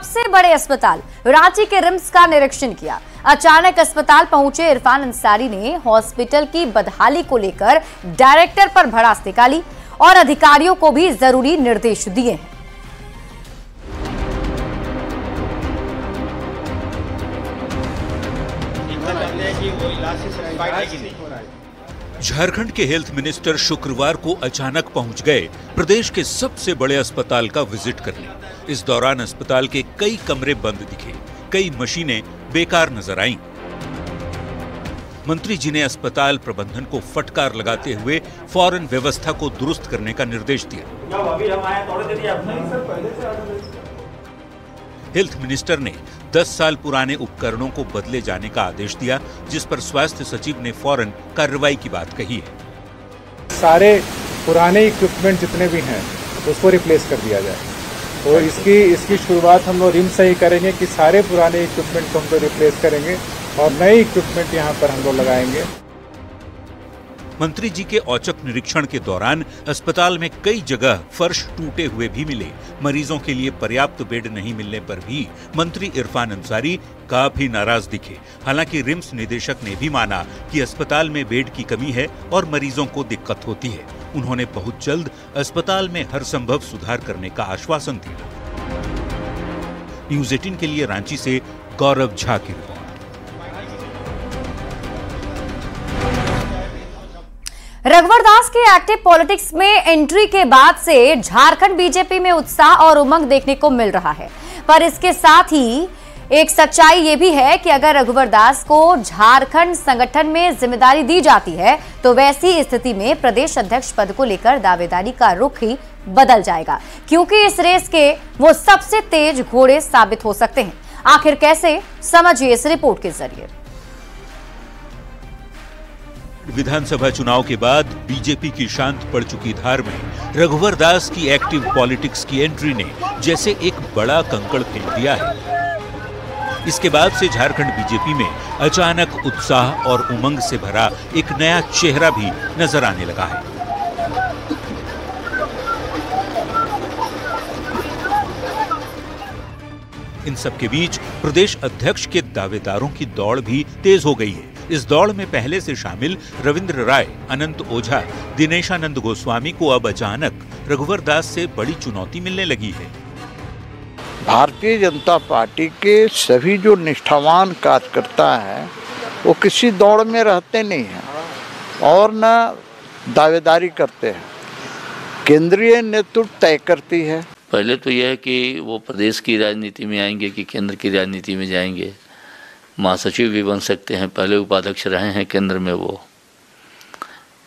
सबसे बड़े अस्पताल रांची के रिम्स का निरीक्षण किया। अचानक अस्पताल पहुंचे इरफान अंसारी ने हॉस्पिटल की बदहाली को लेकर डायरेक्टर पर भड़ास निकाली और अधिकारियों को भी जरूरी निर्देश दिए हैं। झारखंड के हेल्थ मिनिस्टर शुक्रवार को अचानक पहुंच गए प्रदेश के सबसे बड़े अस्पताल का विजिट करने। इस दौरान अस्पताल के कई कमरे बंद दिखे, कई मशीनें बेकार नजर आईं। मंत्री जी ने अस्पताल प्रबंधन को फटकार लगाते हुए फौरन व्यवस्था को दुरुस्त करने का निर्देश दिया। हेल्थ मिनिस्टर ने 10 साल पुराने उपकरणों को बदले जाने का आदेश दिया, जिस पर स्वास्थ्य सचिव ने फौरन कार्रवाई की बात कही है। सारे पुराने इक्विपमेंट जितने भी हैं उसको रिप्लेस कर दिया जाए। तो इसकी शुरुआत हम लोग रिम्स से ही करेंगे कि सारे पुराने इक्विपमेंट को हम लोग रिप्लेस करेंगे और नए इक्विपमेंट यहाँ पर हम लोग लगाएंगे। मंत्री जी के औचक निरीक्षण के दौरान अस्पताल में कई जगह फर्श टूटे हुए भी मिले। मरीजों के लिए पर्याप्त बेड नहीं मिलने पर भी मंत्री इरफान अंसारी काफी नाराज दिखे। हालांकि रिम्स निदेशक ने भी माना कि अस्पताल में बेड की कमी है और मरीजों को दिक्कत होती है। उन्होंने बहुत जल्द अस्पताल में हर संभव सुधार करने का आश्वासन दिया। न्यूज़ 18 के लिए रांची से गौरव झा की रिपोर्ट। रघुवर दास के एक्टिव पॉलिटिक्स में एंट्री के बाद से झारखंड बीजेपी में उत्साह और उमंग देखने को मिल रहा है, पर इसके साथ ही एक सच्चाई ये भी है कि अगर रघुवर दास को झारखंड संगठन में जिम्मेदारी दी जाती है तो वैसी स्थिति में प्रदेश अध्यक्ष पद को लेकर दावेदारी का रुख ही बदल जाएगा, क्योंकि इस रेस के वो सबसे तेज घोड़े साबित हो सकते हैं। आखिर कैसे, समझिए इस रिपोर्ट के जरिए। विधानसभा चुनाव के बाद बीजेपी की शांत पड़ चुकी धार में रघुवर दास की एक्टिव पॉलिटिक्स की एंट्री ने जैसे एक बड़ा कंकड़ फेंक दिया है। इसके बाद से झारखंड बीजेपी में अचानक उत्साह और उमंग से भरा एक नया चेहरा भी नजर आने लगा है। इन सबके बीच प्रदेश अध्यक्ष के दावेदारों की दौड़ भी तेज हो गई है। इस दौड़ में पहले से शामिल रविंद्र राय, अनंत ओझा, दिनेशानंद गोस्वामी को अब अचानक रघुवर दास से बड़ी चुनौती मिलने लगी है। भारतीय जनता पार्टी के सभी जो निष्ठावान कार्यकर्ता हैं वो किसी दौड़ में रहते नहीं हैं और न दावेदारी करते हैं। केंद्रीय नेतृत्व तय करती है। पहले तो यह है कि वो प्रदेश की राजनीति में आएंगे कि केंद्र की राजनीति में जाएंगे। महासचिव भी बन सकते हैं, पहले उपाध्यक्ष रहे हैं केंद्र में वो,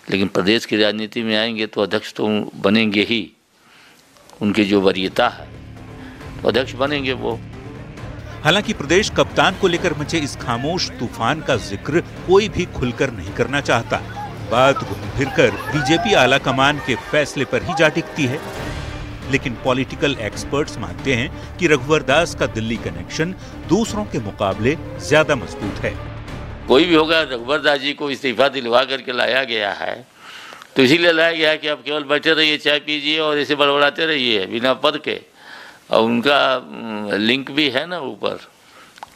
लेकिन प्रदेश की राजनीति में आएंगे तो अध्यक्ष तो बनेंगे ही। उनकी जो वरीयता है तो अध्यक्ष बनेंगे वो। हालांकि प्रदेश कप्तान को लेकर मचे इस खामोश तूफान का जिक्र कोई भी खुलकर नहीं करना चाहता। बात घूम फिरकर बीजेपी आला कमान के फैसले पर ही जा टिकती है। लेकिन पॉलिटिकल एक्सपर्ट्स मानते हैं कि रघुवर दास का दिल्ली कनेक्शन दूसरों के मुकाबले ज्यादा मजबूत है। कोई भी होगा, रघुवर दास जी को इस्तीफा दिलवा करके लाया गया है तो इसीलिए लाया गया है कि आप केवल बैठे रहिए, चाय पीजिए और ऐसे बड़बड़ाते रहिए बिना पद के। और उनका लिंक भी है ना ऊपर,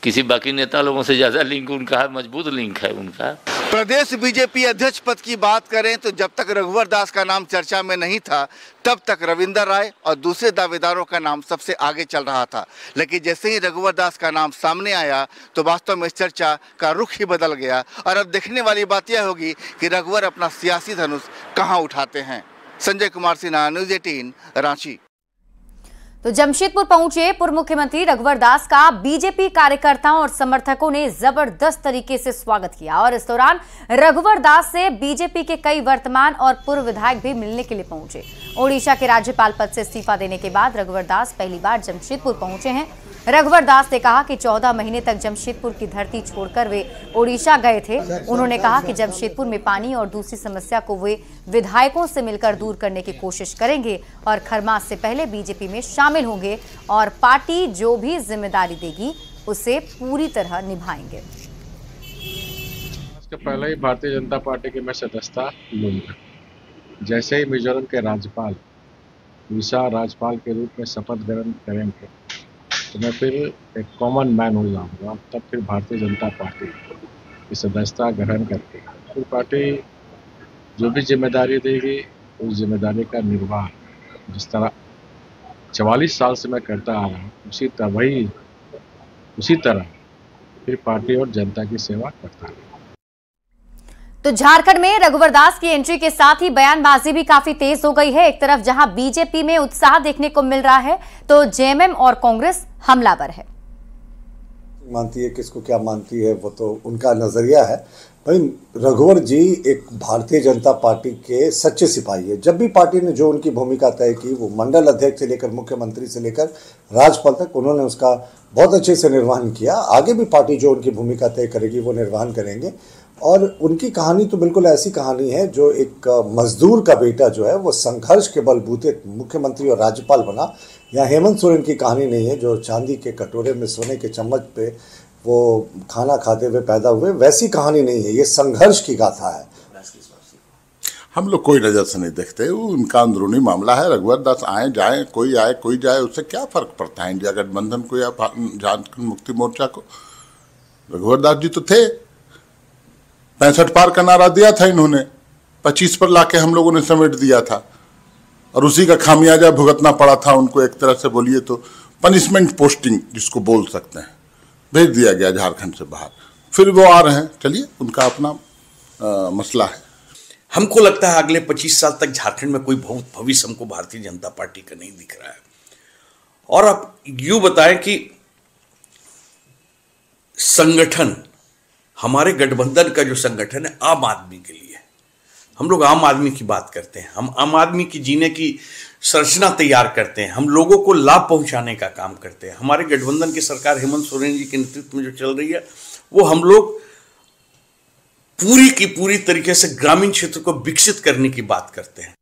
किसी बाकी नेता लोगों से ज्यादा लिंक उनका है, मजबूत लिंक है उनका। प्रदेश बीजेपी अध्यक्ष पद की बात करें तो जब तक रघुवर दास का नाम चर्चा में नहीं था तब तक रविंद्र राय और दूसरे दावेदारों का नाम सबसे आगे चल रहा था। लेकिन जैसे ही रघुवर दास का नाम सामने आया तो वास्तव में इस चर्चा का रुख ही बदल गया और अब देखने वाली बात यह होगी कि रघुवर अपना सियासी धनुष कहां उठाते हैं। संजय कुमार सिन्हा, न्यूज़ 18, रांची। तो जमशेदपुर पहुंचे पूर्व मुख्यमंत्री रघुवर दास का बीजेपी कार्यकर्ताओं और समर्थकों ने जबरदस्त तरीके से स्वागत किया और इस दौरान रघुवर दास से बीजेपी के कई वर्तमान और पूर्व विधायक भी मिलने के लिए पहुंचे। ओडिशा के राज्यपाल पद से इस्तीफा देने के बाद रघुवर दास पहली बार जमशेदपुर पहुंचे हैं। रघुवर दास ने कहा कि 14 महीने तक जमशेदपुर की धरती छोड़कर वे ओडिशा गए थे। उन्होंने कहा कि जमशेदपुर में पानी और दूसरी समस्या को वे विधायकों से मिलकर दूर करने की कोशिश करेंगे और खरमास से पहले बीजेपी में शामिल होंगे और पार्टी जो भी जिम्मेदारी देगी उसे पूरी तरह निभाएंगे। इसके पहले ही भारतीय जनता पार्टी की मैं सदस्यता लूंगा। जैसे ही मिजोरम के राज्यपाल उड़ीसा राज्यपाल के रूप में शपथ ग्रहण करेंगे तो तो मैं फिर एक कॉमन मैन हो जाऊंगा। तब फिर भारतीय जनता पार्टी की सदस्यता ग्रहण करके फिर पार्टी जो भी जिम्मेदारी देगी उस जिम्मेदारी का निर्वाह जिस तरह 44 साल से मैं करता आ रहा हूँ उसी तरह फिर पार्टी और जनता की सेवा करता रहा। तो झारखंड में रघुवर दास की एंट्री के साथ ही बयानबाजी भी काफी तेज हो गई है। एक तरफ जहां बीजेपी में उत्साह देखने को मिल रहा है तो जेएमएम और कांग्रेस हमलावर है। मानती है किसको क्या मानती है वो तो उनका नजरिया है। भाई रघुवर जी एक भारतीय जनता पार्टी के सच्चे सिपाही है। जब भी पार्टी ने जो उनकी भूमिका तय की वो मंडल अध्यक्ष से लेकर मुख्यमंत्री से लेकर राज्यपाल तक उन्होंने उसका बहुत अच्छे से निर्वहन किया। आगे भी पार्टी जो उनकी भूमिका तय करेगी वो निर्वहन करेंगे। और उनकी कहानी तो बिल्कुल ऐसी कहानी है जो एक मजदूर का बेटा जो है वो संघर्ष के बलबूते मुख्यमंत्री और राज्यपाल बना। यहाँ हेमंत सोरेन की कहानी नहीं है जो चांदी के कटोरे में सोने के चम्मच पे वो खाना खाते हुए पैदा हुए, वैसी कहानी नहीं है। ये संघर्ष की गाथा है। हम लोग कोई नज़र से नहीं देखते, वो उनका अंदरूनी मामला है। रघुवर दास आए जाए कोई जाए उससे क्या फर्क पड़ता है इंडिया गठबंधन को या झारखंड मुक्ति मोर्चा को। रघुवर दास जी तो थे, 65 पार का नारा दिया था इन्होंने, 25 पर लाके हम लोगों ने समेट दिया था और उसी का खामियाजा भुगतना पड़ा था उनको। एक तरह से बोलिए तो पनिशमेंट पोस्टिंग जिसको बोल सकते हैं, भेज दिया गया झारखंड से बाहर। फिर वो आ रहे हैं, चलिए उनका अपना मसला है। हमको लगता है अगले 25 साल तक झारखंड में कोई बहुत भविष्य हमको भारतीय जनता पार्टी का नहीं दिख रहा है। और आप यूं बताएं कि संगठन, हमारे गठबंधन का जो संगठन है आम आदमी के लिए, हम लोग आम आदमी की बात करते हैं, हम आम आदमी की जीने की संरचना तैयार करते हैं, हम लोगों को लाभ पहुंचाने का काम करते हैं। हमारे गठबंधन की सरकार हेमंत सोरेन जी के नेतृत्व में जो चल रही है वो हम लोग पूरी की पूरी तरीके से ग्रामीण क्षेत्र को विकसित करने की बात करते हैं।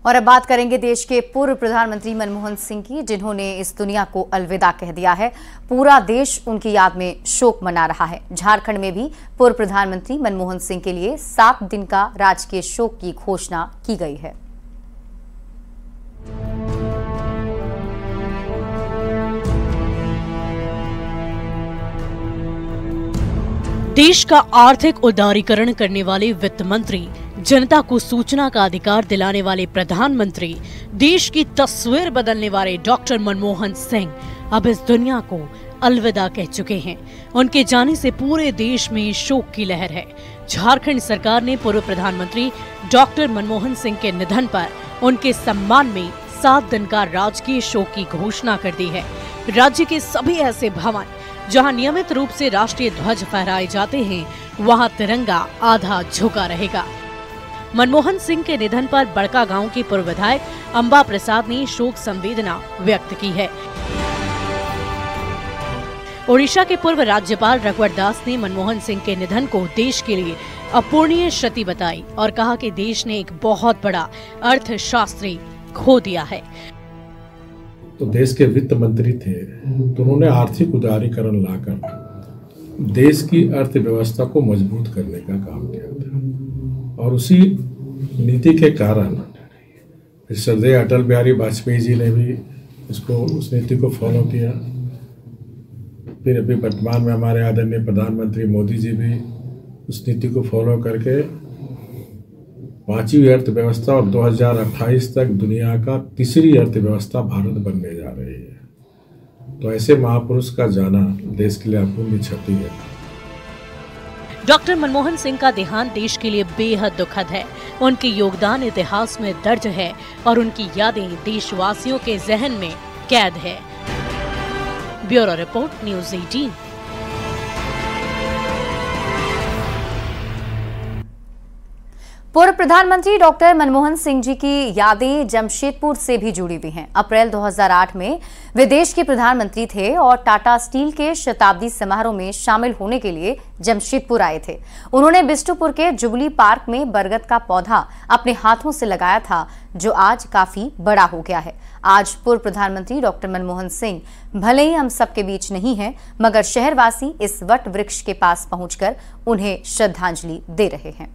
और अब बात करेंगे देश के पूर्व प्रधानमंत्री मनमोहन सिंह की, जिन्होंने इस दुनिया को अलविदा कह दिया है। पूरा देश उनकी याद में शोक मना रहा है। झारखंड में भी पूर्व प्रधानमंत्री मनमोहन सिंह के लिए 7 दिन का राजकीय शोक की घोषणा की गई है। देश का आर्थिक उदारीकरण करने वाले वित्त मंत्री, जनता को सूचना का अधिकार दिलाने वाले प्रधानमंत्री, देश की तस्वीर बदलने वाले डॉक्टर मनमोहन सिंह अब इस दुनिया को अलविदा कह चुके हैं। उनके जाने से पूरे देश में शोक की लहर है। झारखंड सरकार ने पूर्व प्रधानमंत्री डॉक्टर मनमोहन सिंह के निधन पर उनके सम्मान में 7 दिन का राजकीय शोक की घोषणा कर दी है। राज्य के सभी ऐसे भवन जहां नियमित रूप से राष्ट्रीय ध्वज फहराए जाते हैं, वहां तिरंगा आधा झुका रहेगा। मनमोहन सिंह के निधन पर बड़कागांव के पूर्व विधायक अंबा प्रसाद ने शोक संवेदना व्यक्त की है। ओडिशा के पूर्व राज्यपाल रघुवर दास ने मनमोहन सिंह के निधन को देश के लिए अपूरणीय क्षति बताई और कहा कि देश ने एक बहुत बड़ा अर्थशास्त्री खो दिया है। तो देश के वित्त मंत्री थे तो उन्होंने आर्थिक उदारीकरण लाकर देश की अर्थव्यवस्था को मजबूत करने का काम किया था और उसी नीति के कारण श्रद्धेय अटल बिहारी वाजपेयी जी ने भी उस नीति को फॉलो किया। फिर अभी वर्तमान में हमारे आदरणीय प्रधानमंत्री मोदी जी भी उस नीति को फॉलो करके 5वीं अर्थव्यवस्था और 2028 तक दुनिया का 3री अर्थव्यवस्था भारत बनने जा रही है। तो ऐसे महापुरुष का जाना देश के लिए अपूर्णीय क्षति है। डॉक्टर मनमोहन सिंह का देहांत देश के लिए बेहद दुखद है। उनके योगदान इतिहास में दर्ज है और उनकी यादें देशवासियों के जहन में कैद है। Bureau report, news 18। पूर्व प्रधानमंत्री डॉक्टर मनमोहन सिंह जी की यादें जमशेदपुर से भी जुड़ी हुई हैं। अप्रैल 2008 में वे देश के प्रधानमंत्री थे और टाटा स्टील के शताब्दी समारोह में शामिल होने के लिए जमशेदपुर आए थे। उन्होंने बिष्टुपुर के जुबली पार्क में बरगद का पौधा अपने हाथों से लगाया था, जो आज काफी बड़ा हो गया है। आज पूर्व प्रधानमंत्री डॉक्टर मनमोहन सिंह भले ही हम सबके बीच नहीं हैं, मगर शहरवासी इस वट वृक्ष के पास पहुंचकर उन्हें श्रद्धांजलि दे रहे हैं।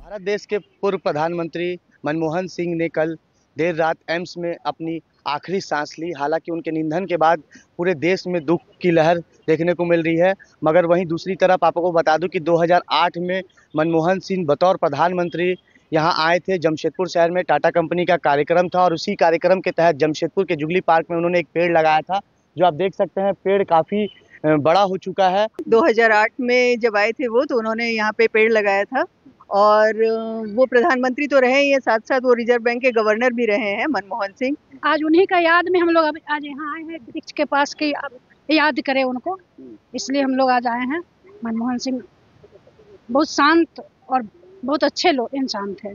भारत देश के पूर्व प्रधानमंत्री मनमोहन सिंह ने कल देर रात एम्स में अपनी आखिरी सांस ली। हालांकि उनके निधन के बाद पूरे देश में दुख की लहर देखने को मिल रही है, मगर वहीं दूसरी तरफ आपको बता दूं कि 2008 में मनमोहन सिंह बतौर प्रधानमंत्री यहां आए थे। जमशेदपुर शहर में टाटा कंपनी का कार्यक्रम था और उसी कार्यक्रम के तहत जमशेदपुर के जुगली पार्क में उन्होंने एक पेड़ लगाया था, जो आप देख सकते हैं पेड़ काफ़ी बड़ा हो चुका है। 2008 में जब आए थे वो, तो उन्होंने यहाँ पे पेड़ लगाया था और वो प्रधानमंत्री तो रहे ही, साथ साथ वो रिजर्व बैंक के गवर्नर भी रहे हैं मनमोहन सिंह। आज उन्हीं का याद में हम लोग आज यहाँ आए हैं, वृक्ष के पास की याद करें उनको, इसलिए हम लोग आज आए हैं। मनमोहन सिंह बहुत शांत और बहुत अच्छे लोग इंसान थे।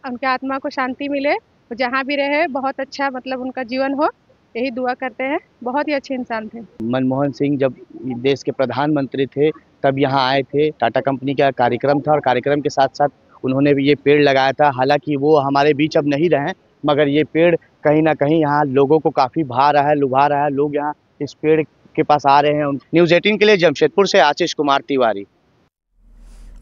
उनके आत्मा को शांति मिले, जहाँ भी रहे बहुत अच्छा मतलब उनका जीवन हो, यही दुआ करते हैं। बहुत ही अच्छे इंसान थे। मनमोहन सिंह जब देश के प्रधानमंत्री थे तब यहाँ आए थे, टाटा कंपनी का कार्यक्रम था और कार्यक्रम के साथ साथ उन्होंने भी ये पेड़ लगाया था। हालांकि वो हमारे बीच अब नहीं रहे, मगर ये पेड़ कहीं ना कहीं यहाँ लोगों को काफ़ी भा रहा है, लुभा रहा है। लोग यहाँ इस पेड़ के पास आ रहे हैं। न्यूज़ 18 के लिए जमशेदपुर से आशीष कुमार तिवारी।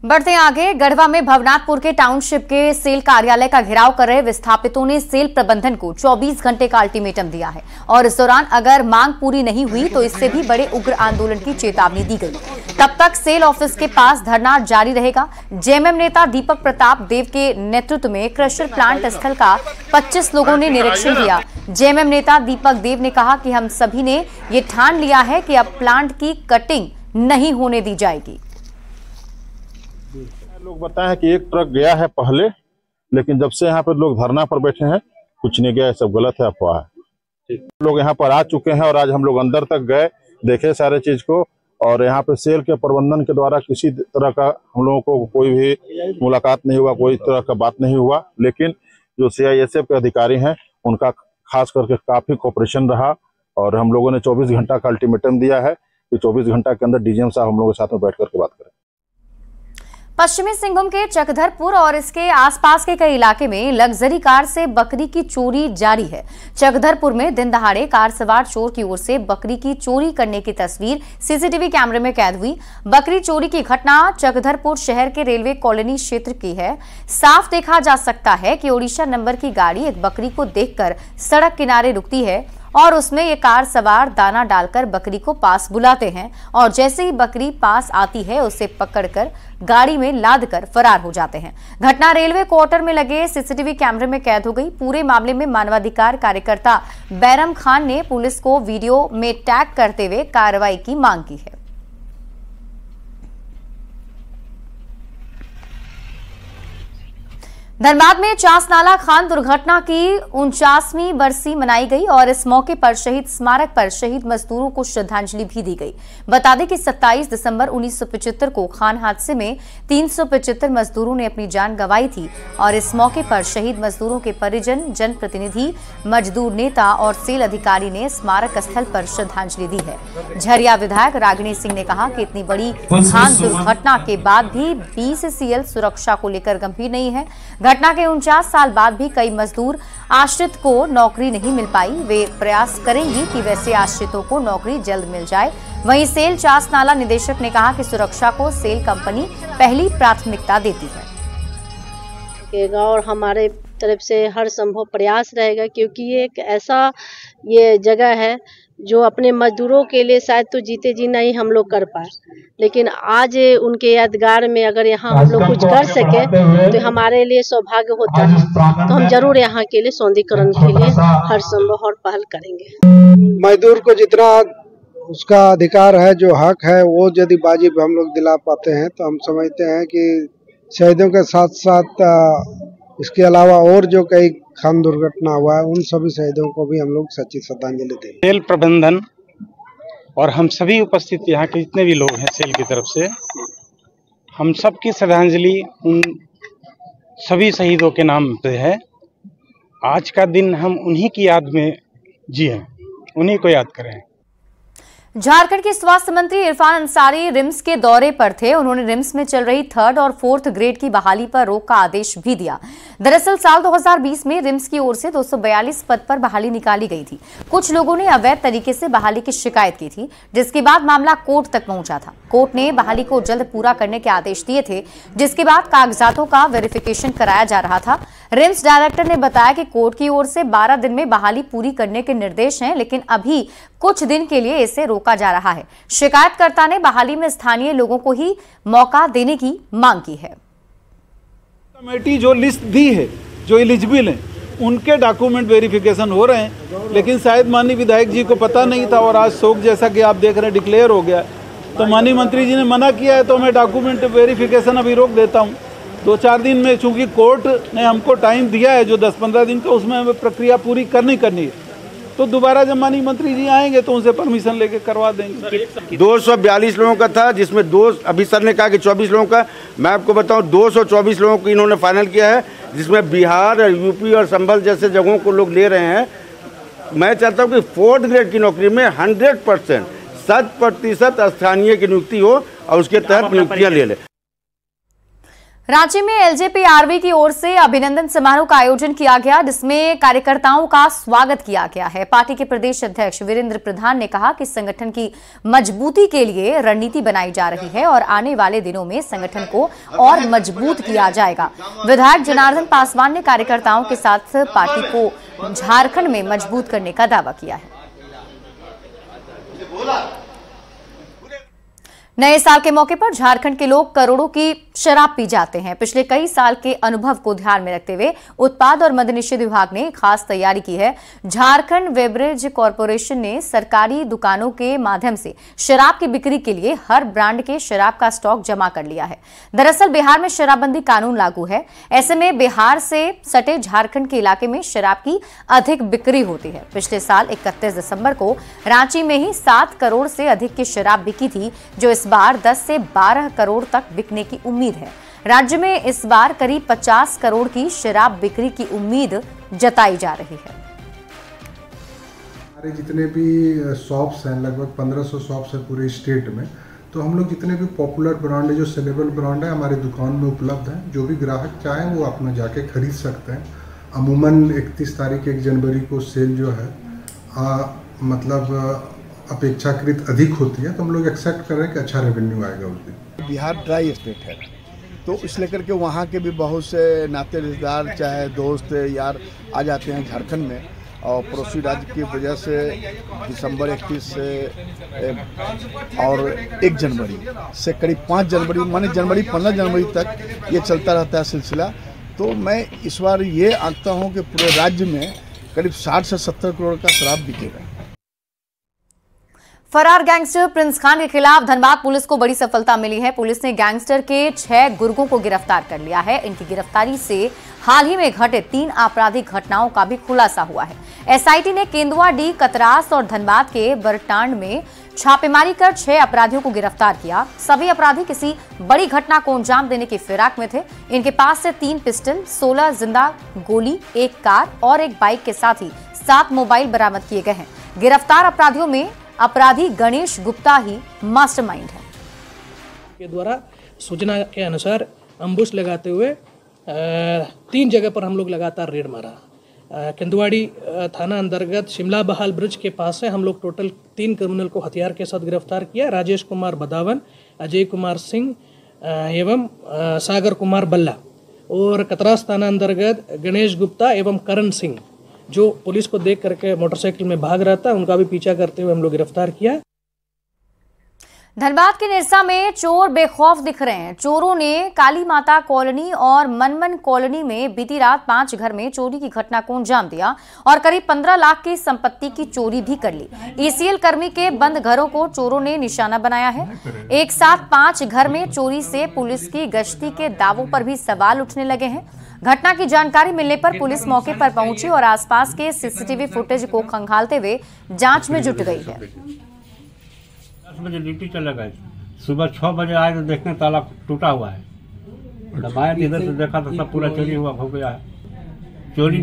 बढ़ते हैं आगे। गढ़वा में भवनाथपुर के टाउनशिप के सेल कार्यालय का घेराव कर रहे विस्थापितों ने सेल प्रबंधन को 24 घंटे का अल्टीमेटम दिया है और इस दौरान अगर मांग पूरी नहीं हुई तो इससे भी बड़े उग्र आंदोलन की चेतावनी दी गई। तब तक सेल ऑफिस के पास धरना जारी रहेगा। जेएमएम नेता दीपक प्रताप देव के नेतृत्व में क्रशर प्लांट स्थल का 25 लोगों ने निरीक्षण किया। जेएमएम नेता दीपक देव ने कहा कि हम सभी ने ये ठान लिया है कि अब प्लांट की कटिंग नहीं होने दी जाएगी। लोग बताए हैं कि एक ट्रक गया है पहले, लेकिन जब से यहाँ पे लोग धरना पर बैठे हैं कुछ नहीं गया, सब गलत है, अफवाह है। लोग यहाँ पर आ चुके हैं और आज हम लोग अंदर तक गए, देखे सारे चीज को, और यहाँ पे सेल के प्रबंधन के द्वारा किसी तरह का हम लोगों को कोई भी मुलाकात नहीं हुआ, कोई तरह का बात नहीं हुआ। लेकिन जो CISF के अधिकारी हैं उनका खास करके काफी कोऑपरेशन रहा और हम लोगों ने 24 घंटा का अल्टीमेटम दिया है कि 24 घंटा के अंदर DGM साहब हम लोगों के साथ में बैठ करके बात करें। पश्चिमी सिंहभूम के चकधरपुर और इसके आसपास के कई इलाके में लग्जरी कार से बकरी की चोरी जारी है। चकधरपुर में दिन दहाड़े कार सवार चोर की ओर से बकरी की चोरी करने की तस्वीर CCTV कैमरे में कैद हुई। बकरी चोरी की घटना चकधरपुर शहर के रेलवे कॉलोनी क्षेत्र की है। साफ देखा जा सकता है कि ओडिशा नंबर की गाड़ी एक बकरी को देखकर सड़क किनारे रुकती है और उसमें ये कार सवार दाना डालकर बकरी को पास बुलाते हैं और जैसे ही बकरी पास आती है उसे पकड़कर गाड़ी में लादकर फरार हो जाते हैं। घटना रेलवे क्वार्टर में लगे CCTV कैमरे में कैद हो गई। पूरे मामले में मानवाधिकार कार्यकर्ता बैरम खान ने पुलिस को वीडियो में टैग करते हुए कार्रवाई की मांग की है। धनबाद में चासनाला खान दुर्घटना की 49वीं बरसी मनाई गई और इस मौके पर शहीद स्मारक पर शहीद मजदूरों को श्रद्धांजलि भी दी गई। बता दें कि 27 दिसंबर 1975 को खान हादसे में 375 मजदूरों ने अपनी जान गंवाई थी और इस मौके पर शहीद मजदूरों के परिजन, जनप्रतिनिधि, मजदूर नेता और सेल अधिकारी ने स्मारक स्थल पर श्रद्धांजलि दी है। झरिया विधायक रागिनी सिंह ने कहा कि इतनी बड़ी खान दुर्घटना के बाद भी BCCL सुरक्षा को लेकर गंभीर नहीं है। घटना के 49 साल बाद भी कई मजदूर आश्रित को नौकरी नहीं मिल पाई। वे प्रयास करेंगी कि वैसे आश्रितों को नौकरी जल्द मिल जाए। वहीं सेल चासनाला निदेशक ने कहा कि सुरक्षा को सेल कंपनी पहली प्राथमिकता देती है और हमारे तरफ से हर संभव प्रयास रहेगा, क्योंकि ये एक ऐसा जगह है जो अपने मजदूरों के लिए शायद तो जीते जी नहीं हम लोग कर पाए, लेकिन आज उनके यादगार में अगर यहाँ हम लोग कुछ कर सके तो हमारे लिए सौभाग्य होता है। तो हम जरूर यहाँ के लिए सौंदर्यीकरण के लिए हर संभव और पहल करेंगे। मजदूर को जितना उसका अधिकार है, जो हक है, वो यदि वाजिब हम लोग दिला पाते हैं तो हम समझते हैं कि शहीदों के साथ साथ इसके अलावा और जो कई खान दुर्घटना हुआ है उन सभी शहीदों को भी हम लोग सच्ची श्रद्धांजलि देंगे। सेल प्रबंधन और हम सभी उपस्थित यहाँ के जितने भी लोग हैं सेल की तरफ से, हम सबकी श्रद्धांजलि उन सभी शहीदों के नाम पे है। आज का दिन हम उन्हीं की याद में जिए, उन्हीं को याद करें। झारखंड के स्वास्थ्य मंत्री इरफान अंसारी रिम्स के दौरे पर थे। उन्होंने रिम्स में चल रही 3rd और 4th ग्रेड की बहाली पर रोक का आदेश भी दिया। दरअसल साल 2020 में रिम्स की ओर से 242 पद पर बहाली निकाली गई थी। कुछ लोगों ने अवैध तरीके से बहाली की शिकायत की थी, जिसके बाद मामला कोर्ट तक पहुंचा था। कोर्ट ने बहाली को जल्द पूरा करने के आदेश दिए थे, जिसके बाद कागजातों का वेरिफिकेशन कराया जा रहा था। रिम्स डायरेक्टर ने बताया कि कोर्ट की ओर से 12 दिन में बहाली पूरी करने के निर्देश हैं, लेकिन अभी कुछ दिन के लिए इसे रोका जा रहा है। शिकायतकर्ता ने बहाली में स्थानीय लोगों को ही मौका देने की मांग की है। कमेटी जो लिस्ट दी है, जो एलिजिबल हैं, उनके डॉक्यूमेंट वेरिफिकेशन हो रहे हैं, लेकिन शायद माननीय विधायक जी को पता नहीं था और आज शोक जैसा कि आप देख रहे हैं डिक्लेयर हो गया, तो माननीय मंत्री जी ने मना किया है, तो मैं डॉक्यूमेंट वेरिफिकेशन अभी रोक देता हूँ 2-4 दिन में। चूंकि कोर्ट ने हमको टाइम दिया है जो 10-15 दिन का, उसमें हमें प्रक्रिया पूरी करनी है, तो दोबारा जब माननीय मंत्री जी आएंगे तो उनसे परमिशन लेके करवा देंगे। 242 लोगों का था, जिसमें अभी सर ने कहा कि 24 लोगों का। मैं आपको बताऊं 224 लोगों को इन्होंने फाइनल किया है, जिसमें बिहार, यूपी और संभल जैसे जगहों को लोग ले रहे हैं। मैं चाहता हूं कि 4th ग्रेड की नौकरी में 100% 100% स्थानीय की नियुक्ति हो और उसके तहत नियुक्तियां ले ले। रांची में एलजेपीआरवी की ओर से अभिनंदन समारोह का आयोजन किया गया, जिसमें कार्यकर्ताओं का स्वागत किया गया है। पार्टी के प्रदेश अध्यक्ष वीरेंद्र प्रधान ने कहा कि संगठन की मजबूती के लिए रणनीति बनाई जा रही है और आने वाले दिनों में संगठन को और मजबूत किया जाएगा। विधायक जनार्दन पासवान ने कार्यकर्ताओं के साथ पार्टी को झारखंड में मजबूत करने का दावा किया है। नए साल के मौके पर झारखंड के लोग करोड़ों की शराब पी जाते हैं। पिछले कई साल के अनुभव को ध्यान में रखते हुए उत्पाद और मद्य निषेध विभाग ने खास तैयारी की है। झारखंड बेवरेज कॉरपोरेशन ने सरकारी दुकानों के माध्यम से शराब की बिक्री के लिए हर ब्रांड के शराब का स्टॉक जमा कर लिया है। दरअसल बिहार में शराबबंदी कानून लागू है, ऐसे में बिहार से सटे झारखंड के इलाके में शराब की अधिक बिक्री होती है। पिछले साल 31 दिसंबर को रांची में ही 7 करोड़ से अधिक की शराब बिकी थी, जो इस बार 10 से 12 करोड़ तक बिकने की उम्मीद है। राज्य में इस बार करीब 50 करोड़ की शराब बिक्री की उम्मीद जताई जा रही है। हमारे जितने भी शॉप्स हैं, लगभग 1500 शॉप्स है पूरे स्टेट में, तो हम लोग जितने भी पॉपुलर ब्रांड है, जो सेलेबल ब्रांड है, हमारी दुकान में उपलब्ध है। जो भी ग्राहक चाहें वो अपना जाके खरीद सकते हैं। अमूमन 31 तारीख 1 जनवरी को सेल जो है मतलब अपेक्षाकृत अधिक होती है, तो हम लोग एक्सेप्ट कर रहे हैं कि अच्छा रेवेन्यू आएगा उस दिन। बिहार ड्राई स्टेट है, तो इस लेकर के वहाँ के भी बहुत से नाते रिश्तेदार चाहे दोस्त यार आ जाते हैं झारखंड में, और पड़ोसी राज्य की वजह से दिसंबर 31 से और 1 जनवरी से करीब 5 जनवरी माने जनवरी 15 जनवरी तक ये चलता रहता है सिलसिला। तो मैं इस बार ये आंकता हूँ कि पूरे राज्य में करीब 60 से 70 करोड़ का शराब बिकेगा। फरार गैंगस्टर प्रिंस खान के खिलाफ धनबाद पुलिस को बड़ी सफलता मिली है। पुलिस ने गैंगस्टर के 6 गुर्गों को गिरफ्तार कर लिया है। इनकी गिरफ्तारी से हाल ही में घटे 3 आपराधिक घटनाओं का भी खुलासा हुआ है। एसआईटी ने केंदुआडीह, कतरास और धनबाद के बरटांड में छापेमारी कर 6 अपराधियों को गिरफ्तार किया। सभी अपराधी किसी बड़ी घटना को अंजाम देने की फिराक में थे। इनके पास से 3 पिस्टल, 16 जिंदा गोली, 1 कार और 1 बाइक के साथ ही 7 मोबाइल बरामद किए गए हैं। गिरफ्तार अपराधियों में अपराधी गणेश गुप्ता ही मास्टरमाइंड है। के द्वारा सूचना के अनुसार अम्बुश लगाते हुए 3 जगह पर हम लोग लगातार रेड मारा। केंदुआडीह थाना अंतर्गत शिमला बहाल ब्रिज के पास से हम लोग टोटल 3 क्रिमिनल को हथियार के साथ गिरफ्तार किया। राजेश कुमार बदावन, अजय कुमार सिंह एवं सागर कुमार बल्ला। और कतरास थाना अंतर्गत गणेश गुप्ता एवं करण सिंह, जो पुलिस को देख करके मोटरसाइकिल में भाग रहा था, उनका भी पीछा करते हुए हम लोग गिरफ्तार किया। धनबाद के निरसा में चोर बेखौफ दिख रहे हैं। चोरों ने काली माता कॉलोनी और मनमन कॉलोनी में बीती रात 5 घर में चोरी की घटना को अंजाम दिया और करीब 15 लाख की संपत्ति की चोरी भी कर ली। ईसीएल कर्मी के बंद घरों को चोरों ने निशाना बनाया है। एक साथ 5 घर में चोरी से पुलिस की गश्ती के दावों पर भी सवाल उठने लगे हैं। घटना की जानकारी मिलने पर पुलिस मौके पर पहुंची और आसपास के सीसीटीवी फुटेज को खंगालते हुए जांच में जुट गई है। 10 बजे ड्यूटी चला गए, सुबह 6 बजे आए तो देखने ताला टूटा हुआ है। दबाया इधर से देखा तो सब पूरा चोरी हुआ हो गया है। चोरी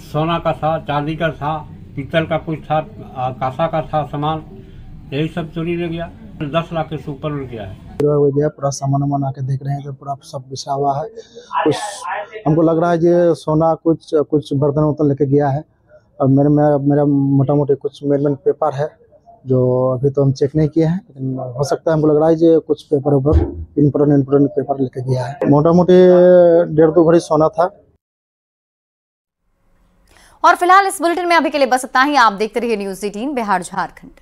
सोना का था, चांदी का था, पीतल का कुछ था, कांसा का था सामान, यही सब चोरी ले गया। 10 लाख के ऊपर लुट गया है। हो गया, पूरा सामान वामान आके देख रहे हैं तो पूरा सब बिछा हुआ है। कुछ हमको लग रहा है ये सोना कुछ बर्तन वर्तन लेके गया है। और मेरा मोटा मोटी कुछ मेन पेपर है जो अभी तो हम चेक नहीं किए हैं, लेकिन हो सकता है हमको लग रहा है ये कुछ पेपर ऊपर इम्पोर्टेंट पेपर लेके गया है। मोटा मोटी 1.5-2 भरी सोना था। और फिलहाल इस बुलेटिन में अभी के लिए बस इतना ही। आप देखते रहिए न्यूज़ 18 बिहार झारखंड।